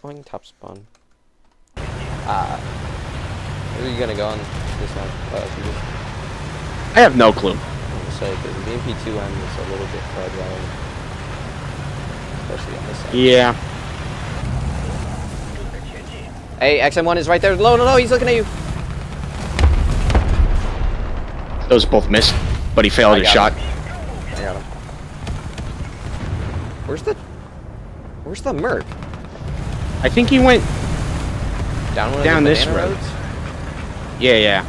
Going top spawn. Where are you gonna go on this one? I have no clue. I'm gonna say, because the MP2M is a little bit fragile. Especially on this side. Yeah. Hey, XM1 is right there. No, he's looking at you. Those both missed, but he failed his shot. I got him. Where's the Merc? I think he went Down one of down the this banana road. roads? Yeah.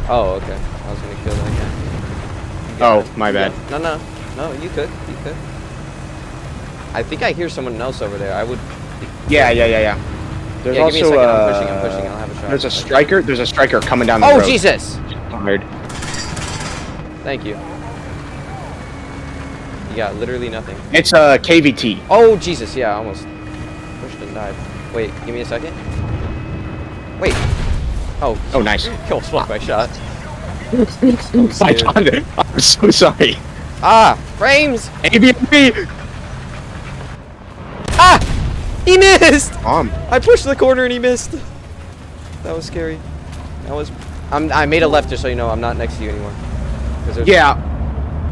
Oh, okay. I was gonna kill that guy. Oh, my bad. No, you could. I think I hear someone else over there. I would. Yeah. There's Yeah, also give me a second. I'm pushing. I'll have a shot. There's a striker coming down the road. Oh, Jesus! Hard. Thank you. You got literally nothing. It's a KVT. Oh, Jesus, yeah, I almost pushed and died. Wait, give me a second. Wait. Oh, nice. Kill swap my shot. My God, I'm so sorry. Ah, frames! ABB! Ah! He missed! I I pushed the corner and he missed. That was scary. I made a left just so you know I'm not next to you anymore. Yeah.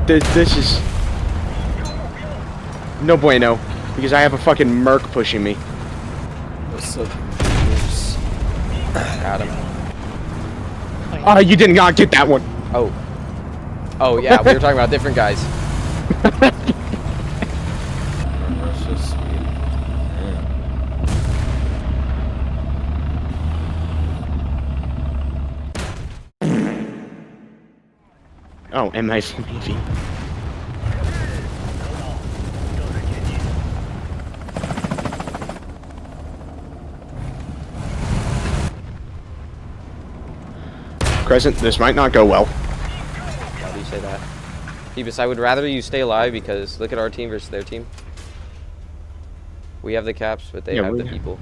This is no bueno, because I have a fucking Merc pushing me. Got him. You did not get that one. Oh yeah, we were talking about different guys. Oh, MI5. Crescent, this might not go well. Why do you say that? Phoebus, I would rather you stay alive because look at our team versus their team. We have the caps, but they have the people.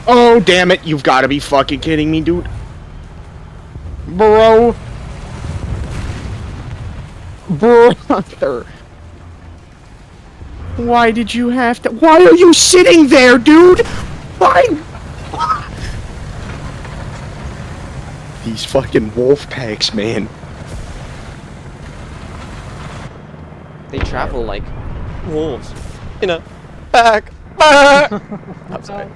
Oh, damn it. You've got to be fucking kidding me, dude. Bro. Brother. Why did you have to... Why are you sitting there, dude? Why? These fucking wolf packs, man. They travel like wolves in a pack. I'm sorry.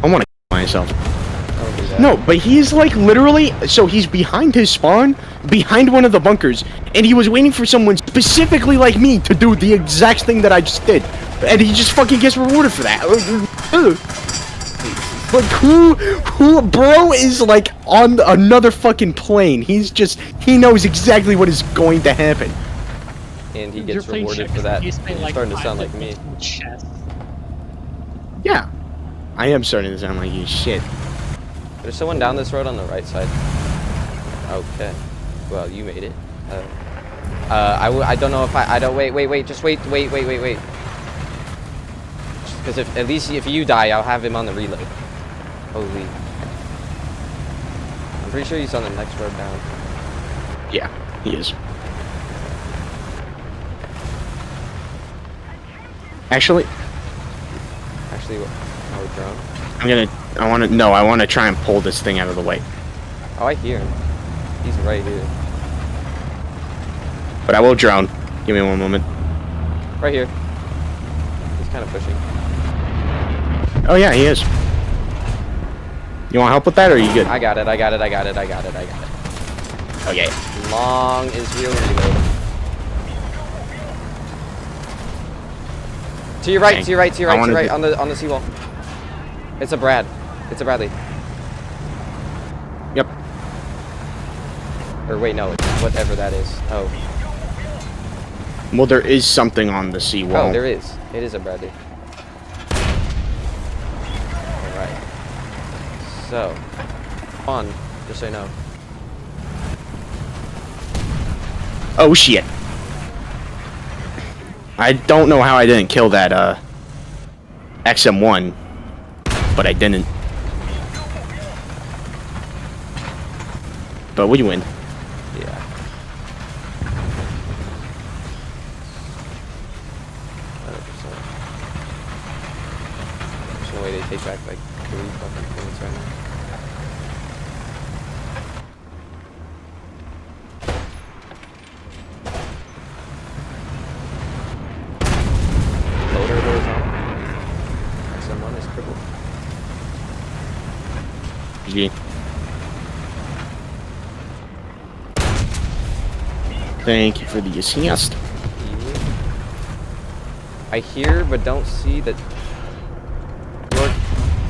I want to myself. Don't do that. No, but he's like literally, so he's behind his spawn, behind one of the bunkers, and he was waiting for someone specifically like me to do the exact thing that I just did. And he just fucking gets rewarded for that. Like, who, bro is like on another fucking plane. He knows exactly what is going to happen. And he gets rewarded for that. You're starting to sound like me. Yeah. I am starting to sound like you. Shit. There's someone down this road on the right side. Okay. Well, you made it. I don't know if I don't wait. Just wait. Because at least if you die, I'll have him on the reload. Holy. I'm pretty sure he's on the next road down. Yeah, he is. Actually, what? Oh, drone. I want to try and pull this thing out of the way. Oh, I hear him. He's right here. But I will drone. Give me one moment. Right here. He's kind of pushing. Oh yeah, he is. You want help with that, or are you good? I got it. Okay. Long is real reload. To your right, on the seawall. It's a Bradley. Yep. Or wait, no, it's whatever that is. Oh. Well, there is something on the seawall. Oh, there is. It is a Bradley. Alright. So, on, just so you know. Oh shit. I don't know how I didn't kill that XM1, but I didn't. But we win. Yeah. There's no way they take back like 3 fucking points right now. Loader horizontal. Someone is crippled. GG. Thank you for the assist. I hear but don't see that.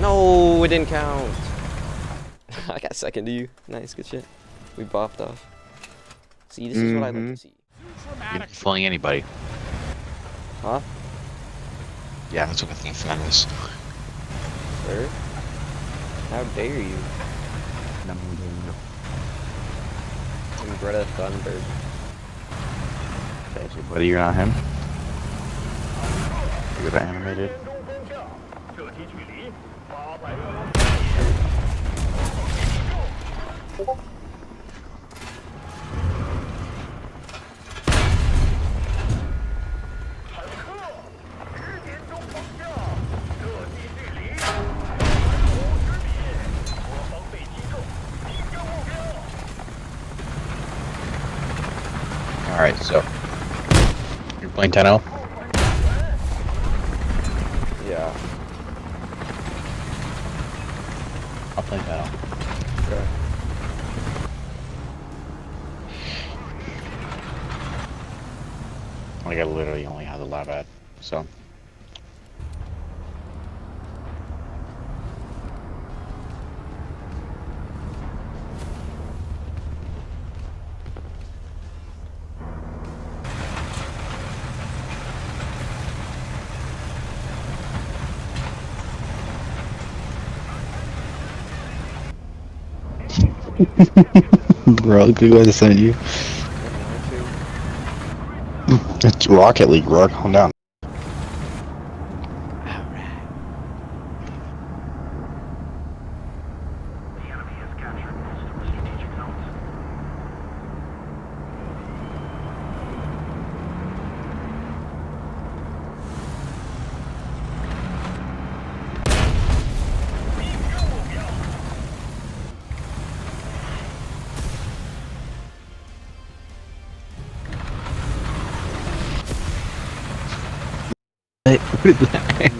No, it didn't count. I got second to you. Nice, good shit. We bopped off. See, this is what I like to see. You're not fooling anybody. Huh? Yeah, that's what I think that is. Sir? How dare you? I'm Greta Thunberg. Okay, buddy, you're not him. You're the animated. Alright, so you're playing 10-0? Yeah. I'll play 10-0. Okay. Like I literally only have the lab at, so. Bro, look what I sent you. It's Rocket League, bro. Calm down. What is that?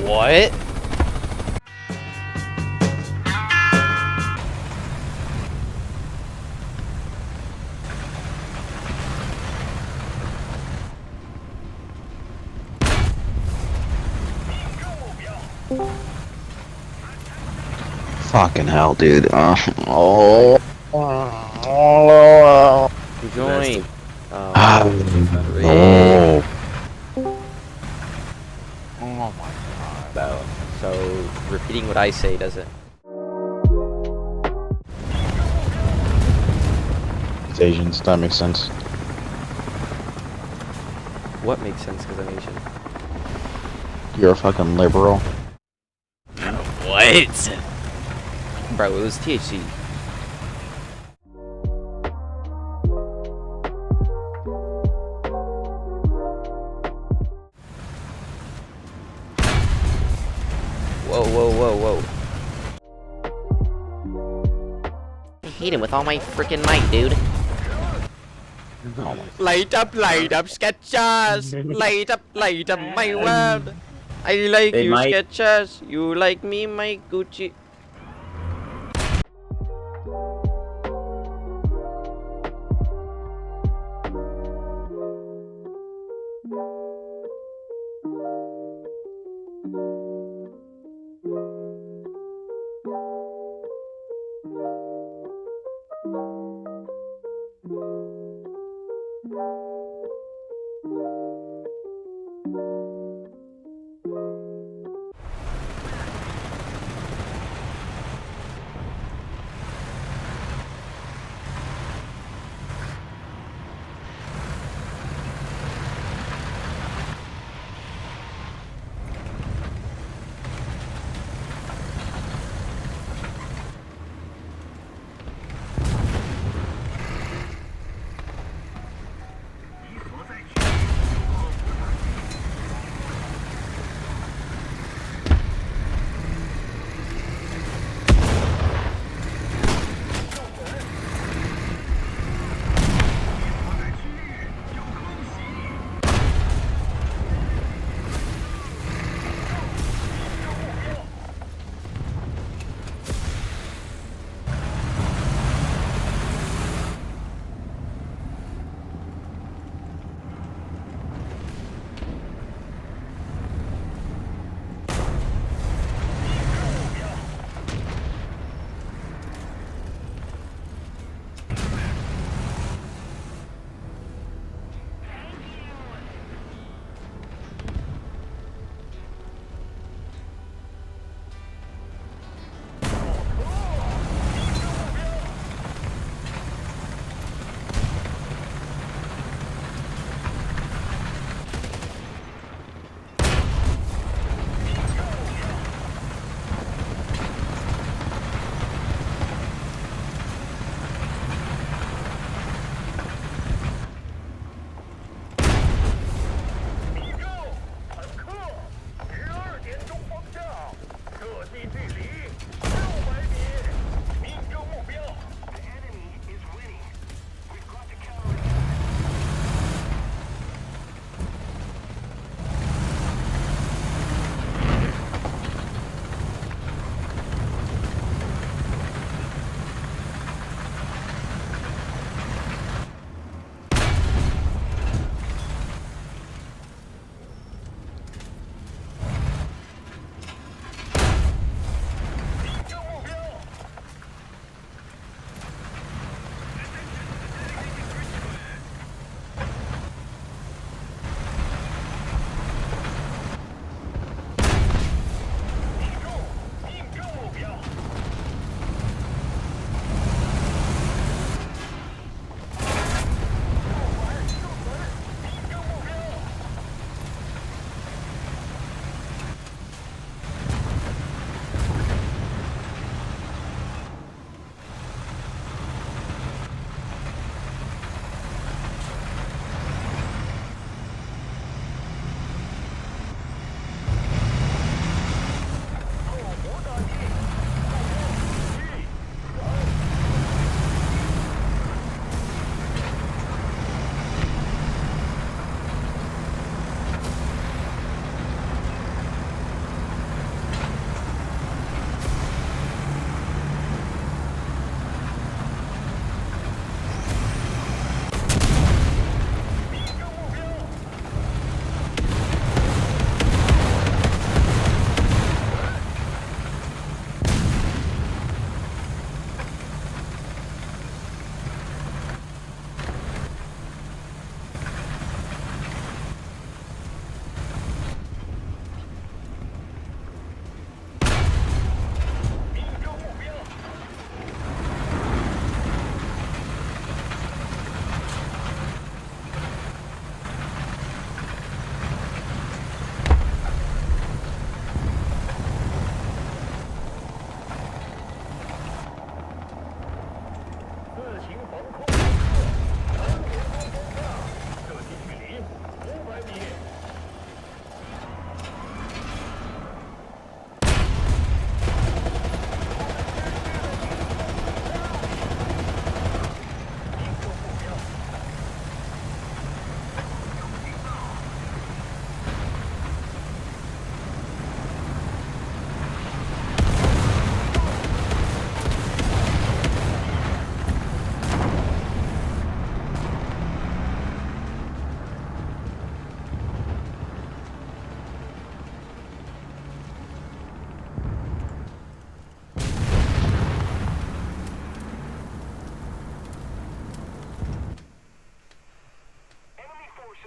What? Fucking hell, dude. Join. Oh my god. So repeating what I say doesn't. It's Asians. That makes sense. What makes sense because I'm Asian? You're a fucking liberal. What? Bro, it was THC. Whoa, whoa, whoa, whoa. I hate him with all my freaking might, dude. Oh Light up, Sketchers! Light up my world! I like Hey, you, Mike. Sketchers. You like me, my Gucci.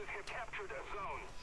have captured a zone.